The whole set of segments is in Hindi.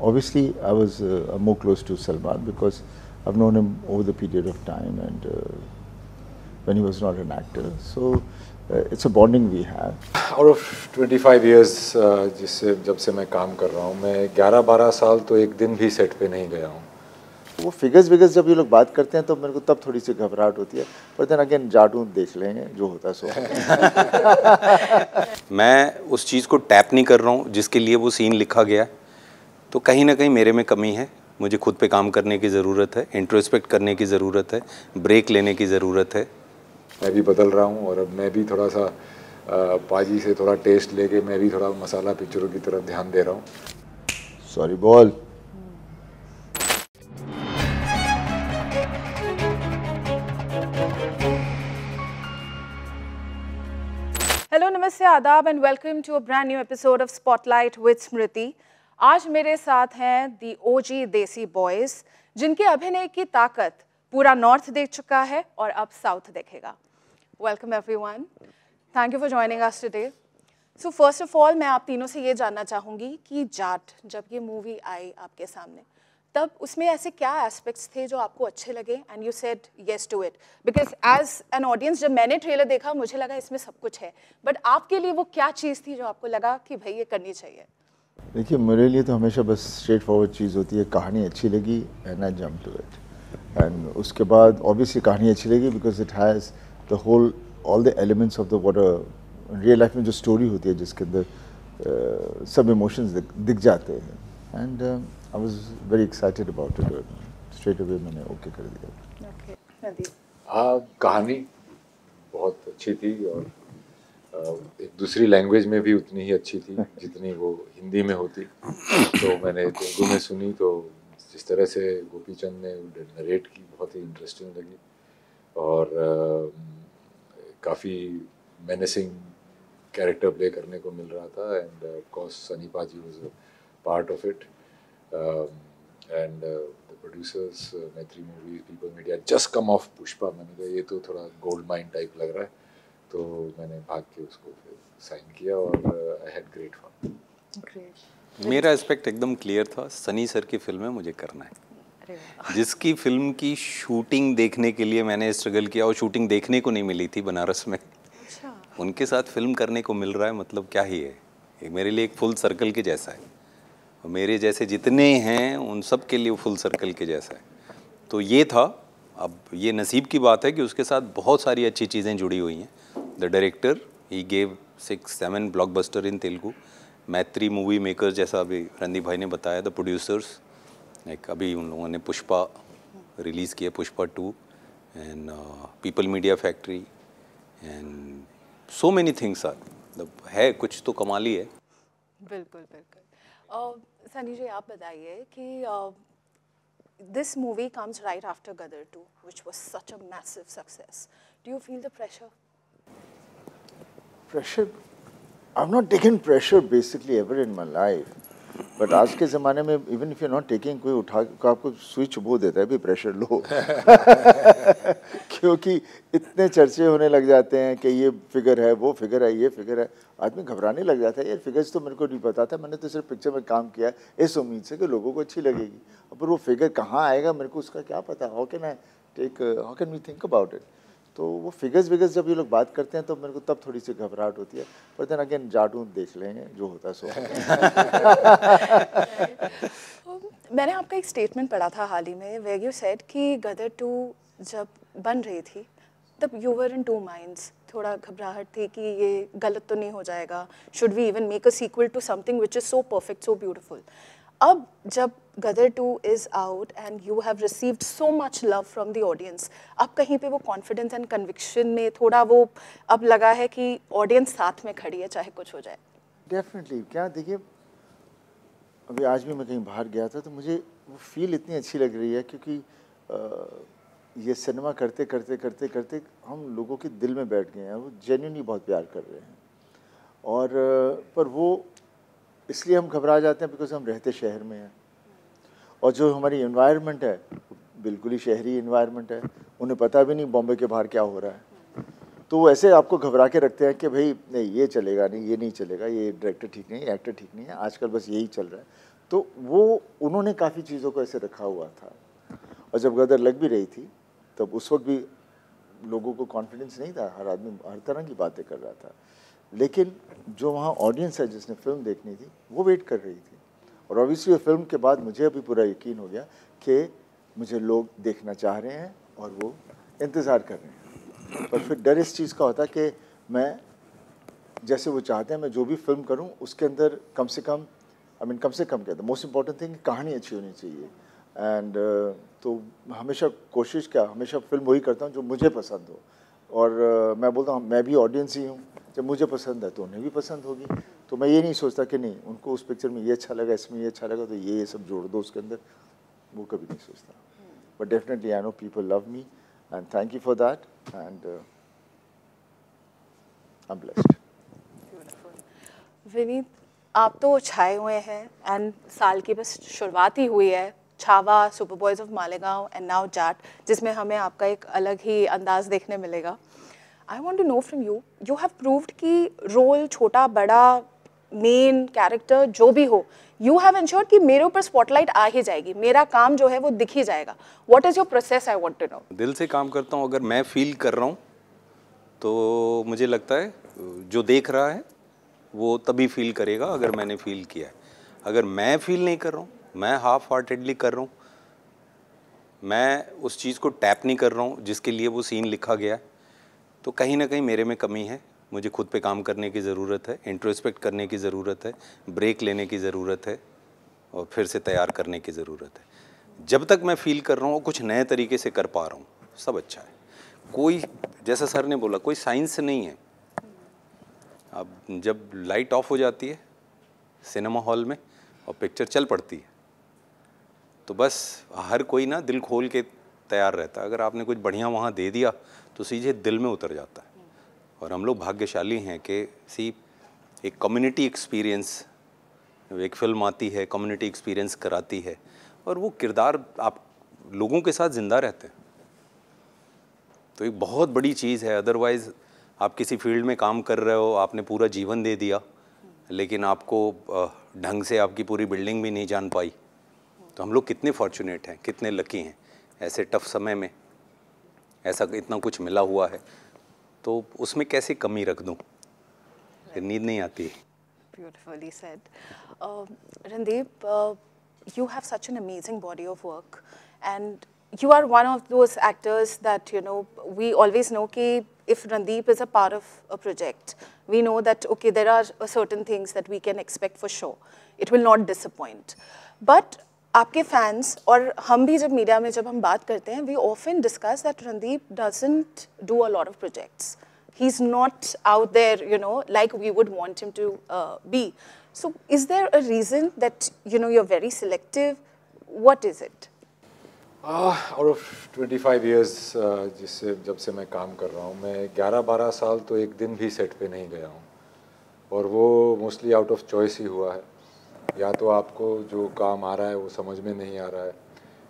obviously I was more close to Salman because I've known him over the period of time and when he was not an actor. So it's a bonding we have. Out of 25 years जिससे जब से मैं काम कर रहा हूँ, मैं 11-12 साल तो एक दिन भी सेट पे नहीं गया हूँ. वो फिगर्स जब ये लोग बात करते हैं तो मेरे को तब थोड़ी सी घबराहट होती है, पर देन अगेन जाटू देख लेंगे जो होता है सो. मैं उस चीज़ को टैप नहीं कर रहा हूँ जिसके लिए वो सीन लिखा गया, तो कहीं ना कहीं मेरे में कमी है. मुझे खुद पे काम करने की ज़रूरत है, इंट्रोस्पेक्ट करने की ज़रूरत है, ब्रेक लेने की ज़रूरत है. मैं भी बदल रहा हूँ और अब मैं भी थोड़ा सा पाजी से थोड़ा टेस्ट लेके मैं भी थोड़ा मसाला पिक्चरों की तरफ ध्यान दे रहा हूँ. Sorry ball. हेलो, नमस्ते, आदाब and welcome to a brand new episode of spotlight with Smriti. आज मेरे साथ हैं दी ओजी देसी बॉयज़, जिनके अभिनय की ताकत पूरा नॉर्थ देख चुका है और अब साउथ देखेगा. Welcome everyone, thank you for joining us today. So first of all मैं आप तीनों से ये जानना चाहूँगी कि जाट जब ये मूवी आई आपके सामने, तब उसमें ऐसे क्या एस्पेक्ट्स थे जो आपको अच्छे लगे and you said yes to it? Because as an audience जब मैंने ट्रेलर देखा मुझे लगा इसमें सब कुछ है, बट आपके लिए वो क्या चीज़ थी जो आपको लगा कि भाई ये करनी चाहिए? देखिए, मेरे लिए तो हमेशा बस स्ट्रेट फॉरवर्ड चीज़ होती है, कहानी अच्छी लगी and I jump to it. And उसके बाद ऑब्वियसली कहानी अच्छी लगी because it has the whole all the elements of the what real life में जो स्टोरी होती है जिसके अंदर सब इमोशंस दिख जाते हैं. And I was very excited about it. Straight away मैंने ओके कर दिया. Okay, नदीम. कहानी बहुत अच्छी थी और एक दूसरी लैंग्वेज में भी उतनी ही अच्छी थी जितनी वो हिंदी में होती. तो मैंने तेलुगु में सुनी तो जिस तरह से गोपीचंद ने नरेट की बहुत ही इंटरेस्टिंग लगी और काफ़ी मेनेसिंग कैरेक्टर प्ले करने को मिल रहा था. एंड ऑफ कोर्स सनी पाजी was a part of it. The producers, मैत्री movies, people media, just come off Pushpa. मैंने कहा ये तो थोड़ा गोल्ड माइन टाइप लग रहा है, तो मैंने भाग के उसको फिर साइन किया और I had great fun. मेरा एस्पेक्ट एकदम क्लियर था, सनी सर की फिल्म है, मुझे करना है. जिसकी फिल्म की शूटिंग देखने के लिए मैंने स्ट्रगल किया और शूटिंग देखने को नहीं मिली थी बनारस में. अच्छा. उनके साथ फिल्म करने को मिल रहा है, मतलब क्या ही है. मेरे लिए एक फुल सर्कल के जैसा है. मेरे जैसे जितने हैं उन सब के लिए फुल सर्कल के जैसा है. तो ये था. अब ये नसीब की बात है कि उसके साथ बहुत सारी अच्छी चीज़ें जुड़ी हुई हैं. The director he gave 6-7 blockbuster in Telugu. Mythri movie maker जैसा अभी रणदीप भाई ने बताया. द प्रोड्यूसर्स लाइक अभी उन लोगों ने पुष्पा रिलीज़ किया, Pushpa 2 and People Media Factory and so many things are. है कुछ तो कमाल ही है. बिल्कुल बिल्कुल. सनी जी, आप बताइए कि this movie comes right after Gadar 2, which was such a massive success. Do you feel the pressure? Pressure? I've not taken pressure basically ever in my life. But आज के ज़माने में even if you're not taking, कोई उठा को आपको स्विच बो देता है भी प्रेशर लो. क्योंकि इतने चर्चे होने लग जाते हैं कि ये फिगर है, वो फिगर है, ये फिगर है, आदमी घबराने लग जाता है. यार फिगर्स तो मेरे को नहीं पता था, मैंने तो सिर्फ पिक्चर में काम किया इस उम्मीद से कि लोगों को अच्छी लगेगी. पर वो फिगर कहाँ आएगा मेरे को उसका क्या पता. How can we think about it. तो वो फिगर्स जब ये लोग बात करते हैं तो मेरे को तब थोड़ी सी घबराहट होती है, पर देन अगेन जाटू देख लेंगे जो होता है सो. मैंने आपका एक स्टेटमेंट पढ़ा था हाल ही में, वेयर यू सेड कि गदर 2 जब बन रही थी तब यू वर इन 2 minds. थोड़ा घबराहट थी कि ये गलत तो नहीं हो जाएगा, should we even make a sequel to something which is so perfect, so beautiful. अब जब Gadar 2 is out and you have received so much love from the audience, अब कहीं पे वो कॉन्फिडेंस एंड कन्विक्शन ने थोड़ा वो अब लगा है कि ऑडियंस साथ में खड़ी है चाहे कुछ हो जाए? डेफिनेटली. क्या देखिए, अभी आज भी मैं कहीं बाहर गया था तो मुझे वो फील इतनी अच्छी लग रही है क्योंकि ये सिनेमा करते करते करते करते हम लोगों के दिल में बैठ गए हैं. वो जेन्युइनली बहुत प्यार कर रहे हैं. और पर वो इसलिए हम घबरा जाते हैं बिकॉज हम रहते शहर में हैं और जो हमारी एनवायरनमेंट है बिल्कुल ही शहरी एनवायरनमेंट है. उन्हें पता भी नहीं बॉम्बे के बाहर क्या हो रहा है. तो वो ऐसे आपको घबरा के रखते हैं कि भाई नहीं ये चलेगा नहीं, ये नहीं चलेगा, ये डायरेक्टर ठीक नहीं है, एक्टर ठीक नहीं है, आजकल बस यही चल रहा है. तो वो उन्होंने काफ़ी चीज़ों को ऐसे रखा हुआ था। और जब गदर लग भी रही थी तब उस वक्त भी लोगों को कॉन्फिडेंस नहीं था, हर आदमी हर तरह की बातें कर रहा था, लेकिन जो वहाँ ऑडियंस है जिसने फिल्म देखनी थी वो वेट कर रही थी। और ऑब्वियसली फिल्म के बाद मुझे अभी पूरा यकीन हो गया कि मुझे लोग देखना चाह रहे हैं और वो इंतज़ार कर रहे हैं। पर फिर डर इस चीज़ का होता कि मैं जैसे वो चाहते हैं मैं जो भी फिल्म करूं उसके अंदर कम से कम कम से कम कहता मोस्ट इम्पॉर्टेंट थिंग कहानी अच्छी होनी चाहिए। एंड तो हमेशा कोशिश क्या, हमेशा फिल्म वही करता हूँ जो मुझे पसंद हो। और मैं बोलता हूँ मैं भी ऑडियंस ही हूँ, जब मुझे पसंद है तो उन्हें भी पसंद होगी। तो मैं ये नहीं सोचता कि नहीं उनको उस पिक्चर में ये अच्छा लगा, इसमें ये अच्छा लगा तो ये सब जोड़ दो उसके अंदर, वो कभी नहीं सोचता। But definitely I know people love me and thank you for that and I am blessed. Vineet, आप तो छाए हुए हैं एंड साल की बस शुरुआत ही हुई है। Chhaava, super boys of Malegaon and now Jaat, जिसमें हमें आपका एक अलग ही अंदाज देखने मिलेगा। I want to know from you, you have proved कि रोल छोटा बड़ा मेन कैरेक्टर जो भी हो, यू हैव इंश्योर्ड कि मेरे ऊपर स्पॉटलाइट आ ही जाएगी, मेरा काम जो है वो दिख ही जाएगा। What is your process, I want to know. दिल से काम करता हूँ। अगर मैं फील कर रहा हूँ तो मुझे लगता है जो देख रहा है वो तभी फील करेगा अगर मैंने फील किया है। अगर मैं फील नहीं कर रहा हूँ, मैं हाफ हार्टेडली कर रहा हूँ, मैं उस चीज़ को टैप नहीं कर रहा हूँ जिसके लिए वो सीन लिखा गया है, तो कहीं ना कहीं मेरे में कमी है। मुझे खुद पे काम करने की ज़रूरत है, इंट्रोस्पेक्ट करने की ज़रूरत है, ब्रेक लेने की ज़रूरत है और फिर से तैयार करने की ज़रूरत है। जब तक मैं फील कर रहा हूँ कुछ नए तरीके से कर पा रहा हूँ, सब अच्छा है। कोई, जैसा सर ने बोला, कोई साइंस नहीं है। अब जब लाइट ऑफ हो जाती है सिनेमा हॉल में और पिक्चर चल पड़ती है तो बस हर कोई ना दिल खोल के तैयार रहता है। अगर आपने कुछ बढ़िया वहाँ दे दिया तो सीधे दिल में उतर जाता है। और हम लोग भाग्यशाली हैं कि एक कम्युनिटी एक्सपीरियंस, एक फिल्म आती है कम्युनिटी एक्सपीरियंस कराती है और वो किरदार आप लोगों के साथ ज़िंदा रहते हैं, तो एक बहुत बड़ी चीज़ है। अदरवाइज़ आप किसी फील्ड में काम कर रहे हो, आपने पूरा जीवन दे दिया लेकिन आपको ढंग से आपकी पूरी बिल्डिंग भी नहीं जान पाई। तो हम लोग कितने फॉर्चुनेट हैं, कितने लकी हैं, ऐसे टफ समय में ऐसा इतना कुछ मिला हुआ है, तो उसमें कैसे कमी रख दूं, फिर नींद नहीं आती। Beautifully said. Randeep, you have such an amazing body of work, and you are one of those actors that, you know, we always know कि if Randeep is a part of a project, we know that, okay, there are certain things that we can expect for sure. It will not disappoint. But आपके fans और हम भी जब मीडिया में जब हम बात करते हैं, we often discuss that Randeep doesn't do a lot of projects. He's not out there, you know, like we would want him to be. So is there a reason that, you know, you're very selective? What is it? Out of 25 years जिससे जब से मैं काम कर रहा हूँ, मैं 11-12 साल तो एक दिन भी सेट पे नहीं गया हूँ, और वो मोस्टली आउट ऑफ चॉइस ही हुआ है। या तो आपको जो काम आ रहा है वो समझ में नहीं आ रहा है,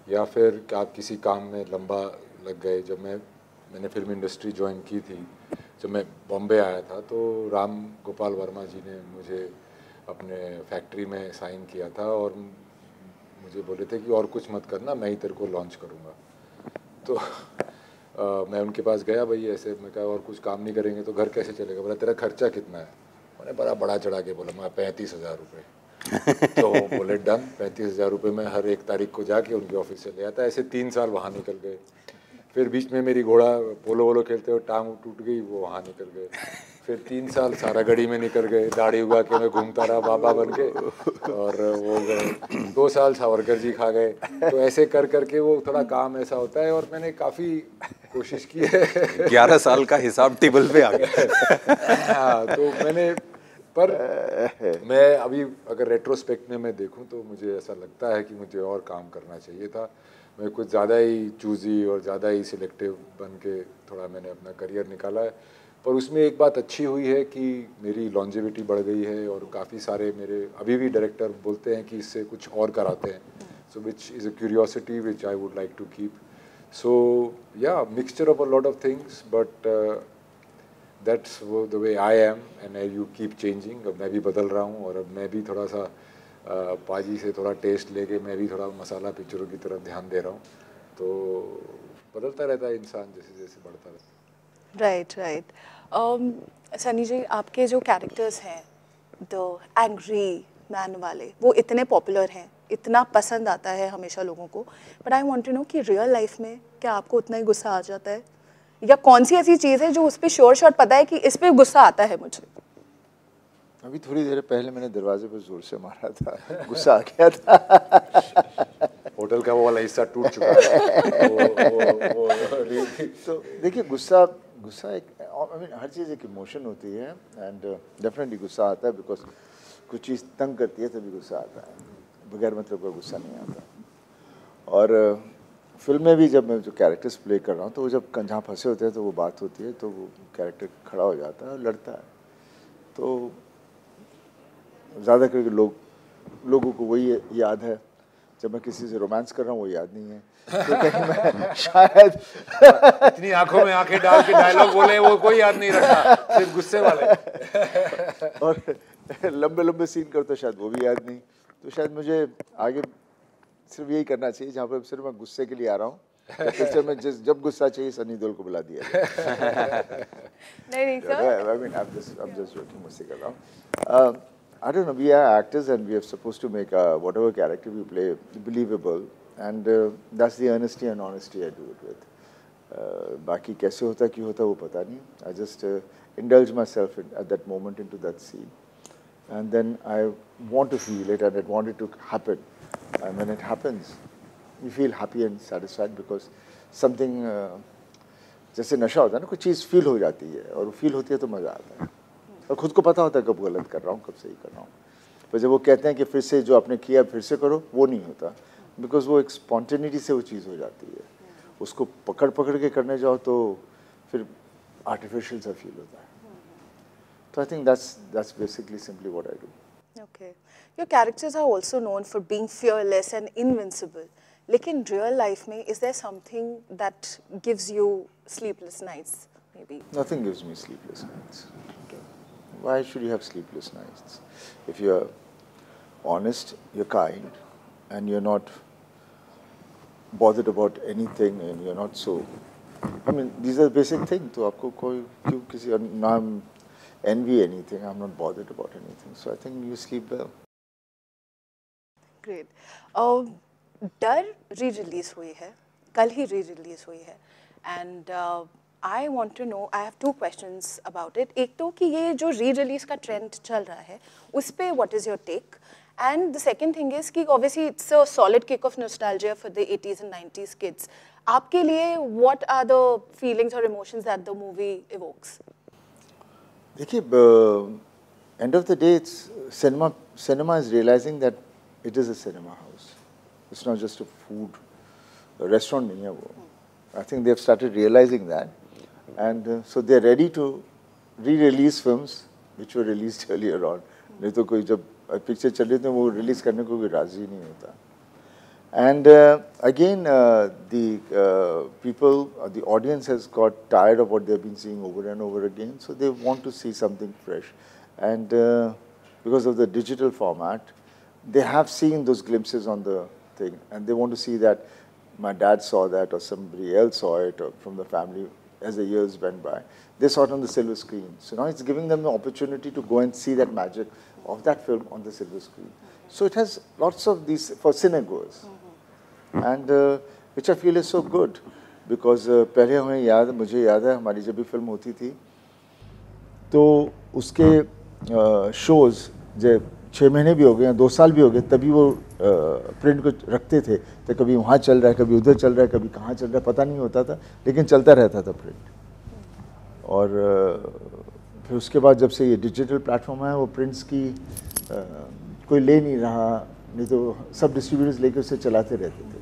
या फिर आप किसी काम में लंबा लग गए। जब मैंने फिल्म इंडस्ट्री ज्वाइन की थी, जब मैं बॉम्बे आया था, तो राम गोपाल वर्मा जी ने मुझे अपने फैक्ट्री में साइन किया था और मुझे बोले थे कि और कुछ मत करना, मैं ही तेरे को लॉन्च करूँगा। तो मैं उनके पास गया, भाई ऐसे मैं कहा और कुछ काम नहीं करेंगे तो घर कैसे चलेगा? बोला तेरा खर्चा कितना है? मैंने बड़ा चढ़ा के बोला मैं 35,000 रुपये। तो बोले डन, 35,000 रुपये में हर एक तारीख को जाके उनके ऑफिस से ले आता। ऐसे 3 साल वहाँ निकल गए। फिर बीच में मेरी घोड़ा पोलो वोलो खेलते हुए टांग टूट गई, वो वहाँ निकल गए। फिर 3 साल सारा गढ़ी में निकल गए, दाढ़ी उगा के मैं घूमता रहा बाबा बन के, और वो गए 2 साल सावरकर जी खा गए। तो ऐसे कर करके वो थोड़ा काम ऐसा होता है, और मैंने काफ़ी कोशिश की है। 11 साल का हिसाब टेबल पे आ गया। हाँ, तो मैं अभी अगर रेट्रोस्पेक्ट में मैं देखूं तो मुझे ऐसा लगता है कि मुझे और काम करना चाहिए था। मैं कुछ ज़्यादा ही चूज़ी और ज़्यादा ही सिलेक्टिव बन के थोड़ा मैंने अपना करियर निकाला है। पर उसमें एक बात अच्छी हुई है कि मेरी लॉन्जेविटी बढ़ गई है, और काफ़ी सारे मेरे अभी भी डायरेक्टर बोलते हैं कि इससे कुछ और कराते हैं। So which is a curiosity which I would like to keep. So yeah mixture of a lot of things, but that's the way I am, and you keep changing. अब मैं भी बदल रहा हूँ, और अब मैं भी थोड़ा सा पाजी से थोड़ा टेस्ट लेके मैं भी थोड़ा मसाला पिक्चरों की तरफ ध्यान दे रहा हूँ, तो बदलता रहता है इंसान जैसे जैसे बढ़ता रहता है। Right right. सनी जी, आपके जो कैरेक्टर्स हैं द एंग्री मैन वाले, वो इतने पॉपुलर हैं, इतना पसंद आता है हमेशा लोगों को, but I want to know कि रियल लाइफ में क्या आपको उतना ही गुस्सा आ जाता है, या कौन सी ऐसी चीज़ है जो उस पर श्योर शॉट पता है कि इस पर गुस्सा आता है मुझे? अभी थोड़ी देर पहले मैंने दरवाजे पर जोर से मारा था, गुस्सा आ गया था। होटल का वो वाला हिस्सा टूट चुका है। तो देखिए, गुस्सा एक, आई मीन हर चीज़ एक इमोशन होती है, एंड डेफिनेटली गुस्सा आता है बिकॉज कुछ चीज़ तंग करती है तभी गुस्सा आता है, बगैर मतलब का गुस्सा नहीं आता। और फिल्म में भी जब मैं जो कैरेक्टर्स प्ले कर रहा हूँ, तो वो जब जहाँ फंसे होते हैं तो वो बात होती है, तो वो कैरेक्टर खड़ा हो जाता है और लड़ता है। तो ज़्यादा करके लोगों को वही याद है, जब मैं किसी से रोमांस कर रहा हूँ वो याद नहीं है, तो कहीं मैं शायद इतनी आंखों में आंखें डाल के डायलॉग बोले वो कोई याद नहीं रखा, सिर्फ गुस्से वाले। और लंबे लंबे सीन करता शायद वो भी याद नहीं। तो शायद मुझे आगे सिर्फ यही करना चाहिए, जहाँ पर सिर्फ मैं गुस्से के लिए आ रहा हूँ, पिक्चर में जब गुस्सा चाहिए सनी देओल को बुला दिया। नहीं sir, I mean, I'm just joking, मस्ती कर रहा हूँ। I don't know, we are actors and we are supposed to make whatever character we play believable, and that's the earnesty and honesty I do it with. बाकी कैसे होता क्यों होता वो पता नहीं, I just indulge myself at that moment into that scene, and then I want to feel it and I want it to happen, and when it happens you feel happy and satisfied because something जैसे नशा होता है ना, कुछ चीज़ फील हो जाती है और फील होती है तो मज़ा आता है, और खुद को पता होता है कब गलत कर रहा हूँ कब सही कर रहा हूँ। पर जब वो कहते हैं कि फिर से जो आपने किया फिर से करो, वो नहीं होता, बिकॉज वो एक स्पॉन्टेनिटी से वो चीज़ हो जाती है। उसको पकड़ के करने जाओ तो फिर आर्टिफिशियल सा फील होता है। तो I think that's basically simply what I do. Okay, your characters are also known for being fearless and invincible, लेकिन रियल लाइफ में is there something that gives you sleepless nights? Maybe nothing gives me sleepless nights. Why should you have sleepless nights? If you're honest, you're kind, and you're not bothered about anything, and you're not so, I mean, these are basic things. तो आपको कोई क्यों किसी ना envy anything, I'm not bothered about anything. So I think you sleep well. Great. डर री-रिलीज हुई है, कल ही री-रिलीज हुई है, and I want to know, I have two questions about it. एक तो कि ये जो री-रिलीज का ट्रेंड चल रहा है उस पे what is your take? And the second thing is कि obviously it's a solid kick of nostalgia for the 80s and 90s kids. आपके लिए what are the feelings or emotions that the movie evokes? देखिए, end of the day, it's cinema is realizing that it is a cinema house. It's not just a food restaurant नहीं है वो. I think they have started realizing that. And so they are ready to re-release films which were released earlier on. नहीं तो कोई जब पिक्चर चल रही तो वो रिलीज करने को भी राजी नहीं होता. And again, the people, the audience has got tired of what they've been seeing over and over again, so they want to see something fresh. And because of the digital format, they have seen those glimpses on the thing, and they want to see that my dad saw that or somebody else saw it or from the family as the years went by. They saw it on the silver screen. So now it's giving them the opportunity to go and see that magic of that film on the silver screen. So it has lots of these for cinegoers. And which I feel is so good because पहले मुझे याद है हमारी जब भी फिल्म होती थी तो उसके shows जब 6 महीने भी हो गए 2 साल भी हो गए तभी वो प्रिंट को रखते थे, तो कभी वहाँ चल रहा है कभी उधर चल रहा है कभी कहाँ चल रहा है पता नहीं होता था, लेकिन चलता रहता था प्रिंट। और फिर उसके बाद जब से ये डिजिटल प्लेटफॉर्म है वो प्रिंट्स की कोई ले नहीं रहा, नहीं तो सब डिस्ट्रीब्यूटर्स लेके उसे चलाते रहते थे।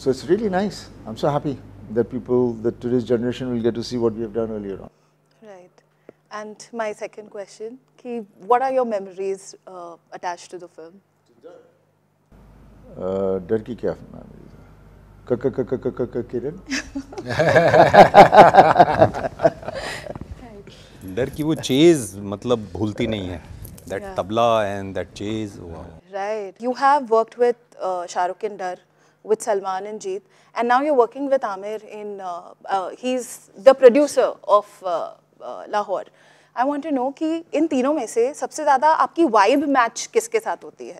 So it's really nice. I'm so happy that today's generation will get to see what we have done earlier on. Right. And my second question, what are your memories attached to the film? डर की क्या memories है? किरण? डर की वो चेज मतलब भूलती नहीं है, that tabla and that chase. Wow. Right. You have worked with Shah Rukh in Dar, with Salman and Jeet, and now you're working with Amir in. He's the producer of Lahore. I want to know कि इन तीनों में से सबसे ज़्यादा आपकी वाइब मैच किसके साथ होती है?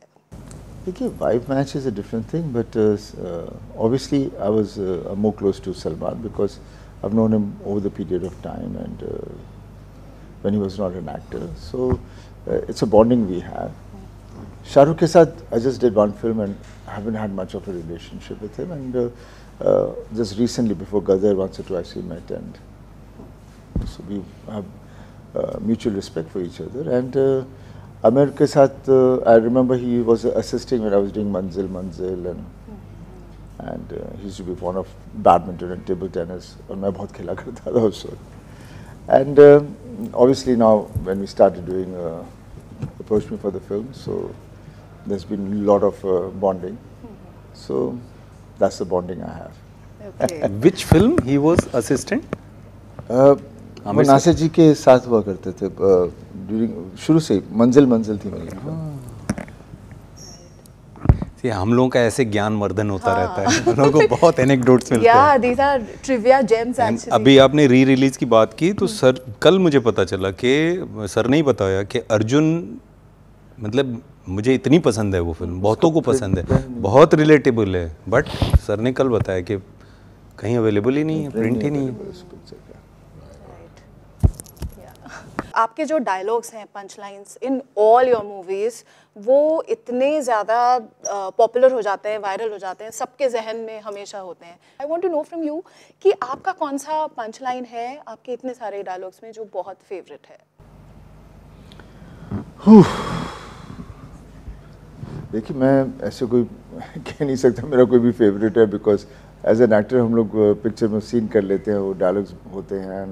देखिए, vibe match is a different thing, but obviously I was more close to Salman because I've known him over the period of time and when he was not an actor. So it's a bonding we have. Shah Rukh ke saath I just did one film and haven't had much of a relationship with him, and just recently before Gadar once or twice we met, and so we have mutual respect for each other. And Amir ke saath I remember he was assisting when I was doing Manzil, and he used to be fond of badminton and table tennis, and मैं बहुत खेला करता था उस वक्त. And obviously now when we started doing approached me for the film, so there's been a lot of bonding. So that's the bonding I have. Okay. Which film he was assistant? वो नासिर जी के साथ हुआ करते थे ड्यूरिंग शुरू से ही. मंजिल थी मेरी. हम लोगों का ऐसे ज्ञान वर्धन होता रहता है. हम लोगों को बहुत एनेक्डोट्स मिलते हैं. Yeah, these are trivia gems actually. अभी आपने री रिलीज की बात की तो सर कल मुझे पता चला कि सर ने ही बताया कि अर्जुन, मतलब मुझे इतनी पसंद है वो फिल्म, बहुतों को पसंद है, बहुत रिलेटेबल है, बट सर ने कल बताया कि कहीं अवेलेबल ही नहीं है, प्रिंट ही नहीं है. आपके जो डायलॉग्स हैं, punch lines in all your movies, वो इतने ज़्यादा पॉपुलर हो जाते हैं, वायरल हो जाते हैं, सबके जहन में हमेशा होते हैं. I want to know from you कि आपका कौन सा पंच लाइन है आपके इतने सारे डायलॉग्स में जो बहुत फेवरेट है? देखिए, मैं ऐसे कोई कह नहीं सकता मेरा कोई भी फेवरेट है, बिकॉज एज एन एक्टर हम लोग पिक्चर में सीन कर लेते हैं, वो डायलॉग्स होते हैं,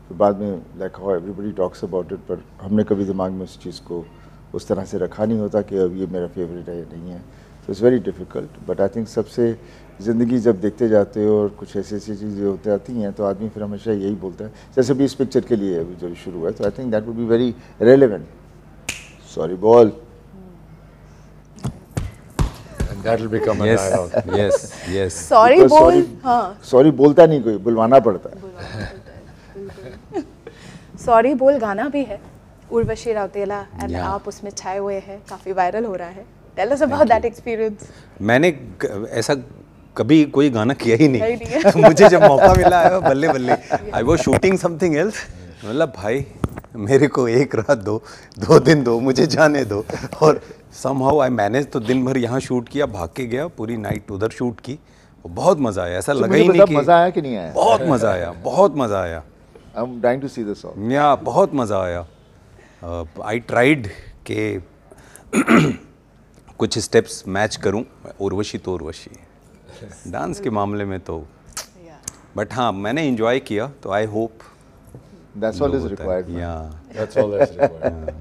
फिर बाद में like how everybody talks about it, पर हमने कभी दिमाग में उस चीज़ को उस तरह से रखा नहीं होता कि अब ये मेरा फेवरेट है या नहीं है. So it's very difficult, but I think सबसे ज़िंदगी जब देखते जाते हो और कुछ ऐसी ऐसी चीज़ें होती आती हैं तो आदमी फिर हमेशा यही बोलता है. जैसे भी इस पिक्चर के लिए अभी जो शुरू हुआ है, तो I think that would be very relevant. Sorry ball. That will become a dialogue. Yes. Sorry बोल. हाँ. सॉरी बोलता नहीं कोई, बुलवाना पड़ता है. सॉरी बोल गाना भी है, उर्वशी रौतेला, एंड आप उसमें छाए हुए हैं, काफ़ी वायरल हो रहा है. Tell us about that experience. मैंने ऐसा कभी कोई गाना किया ही नहीं. मुझे जब मौका मिला है बल्ले बल्ले, I was shooting something else, मतलब भाई मेरे को एक रात दो दिन दो, मुझे जाने दो. और समहाउ आई मैनेज. तो दिन भर यहाँ शूट किया, भाग के गया, पूरी नाइट उधर शूट की. बहुत मज़ा आया, ऐसा लगा ही नहीं कि मज़ा आया कि नहीं आया. बहुत मज़ा आया, बहुत मज़ा आया. I am dying to see the song. या बहुत मज़ा आया. आई ट्राइड के कुछ स्टेप्स मैच करूं. उर्वशी तो उर्वशी, डांस के मामले में तो, बट हाँ मैंने एंजॉय किया, तो I hope that's all is required. That's all that's required.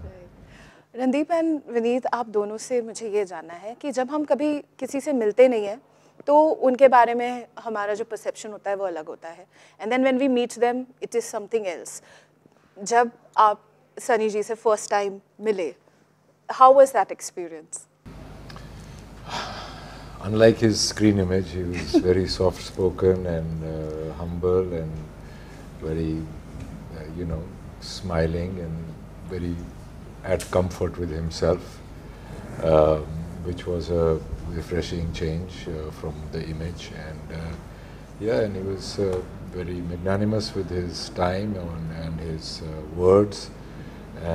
Randeep and Vineet, आप दोनों से मुझे ये जानना है कि जब हम कभी किसी से मिलते नहीं हैं तो उनके बारे में हमारा जो परसेप्शन होता है वो अलग होता है, and then when we meet them it is something else. जब आप सनी जी से फर्स्ट टाइम मिले, how was that experience? Unlike his screen image, he was very soft-spoken and humble and very, smiling and very at comfort with himself, which was a refreshing change from the image. And and he was very magnanimous with his time and his words,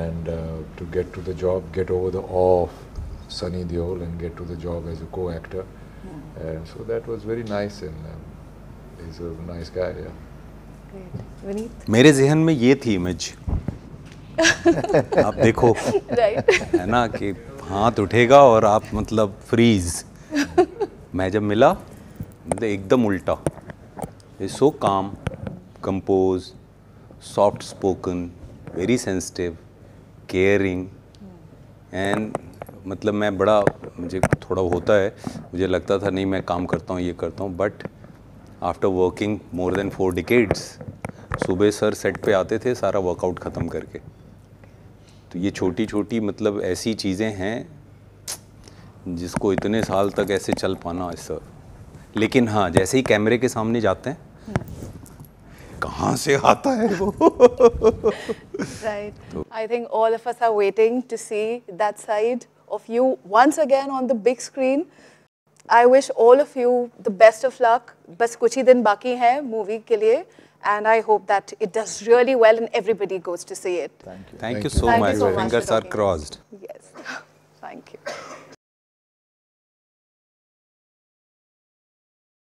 and to get to the job, get over the awe of Sunny Deol and get to the job as a co-actor. And so that was very nice, and he's a nice guy. मेरे जहन में ये थी इमेज. आप देखो, है ना, कि हाथ उठेगा और आप मतलब फ्रीज. मैं जब मिला मतलब एकदम उल्टा. सो काम, compose, soft spoken, very sensitive, caring, and मतलब मैं बड़ा, मुझे थोड़ा होता है, मुझे लगता था नहीं मैं काम करता हूँ, ये करता हूँ, but after working more than 4 decades, सुबह सर सेट पे आते थे सारा वर्कआउट ख़त्म करके. तो ये छोटी छोटी मतलब ऐसी चीज़ें हैं जिसको इतने साल तक ऐसे चल पाना ऐसा, लेकिन हाँ जैसे ही कैमरे के सामने जाते हैं कहाँ से आता है वो। Right. I think all of us are waiting to see that side of you once again on the big screen. I wish all of you the best of luck. बस कुछ ही दिन बाकी हैं मूवी के लिए, and I hope that it does really well and everybody goes to see it. Thank you so much. Fingers are crossed. Yes. Thank you.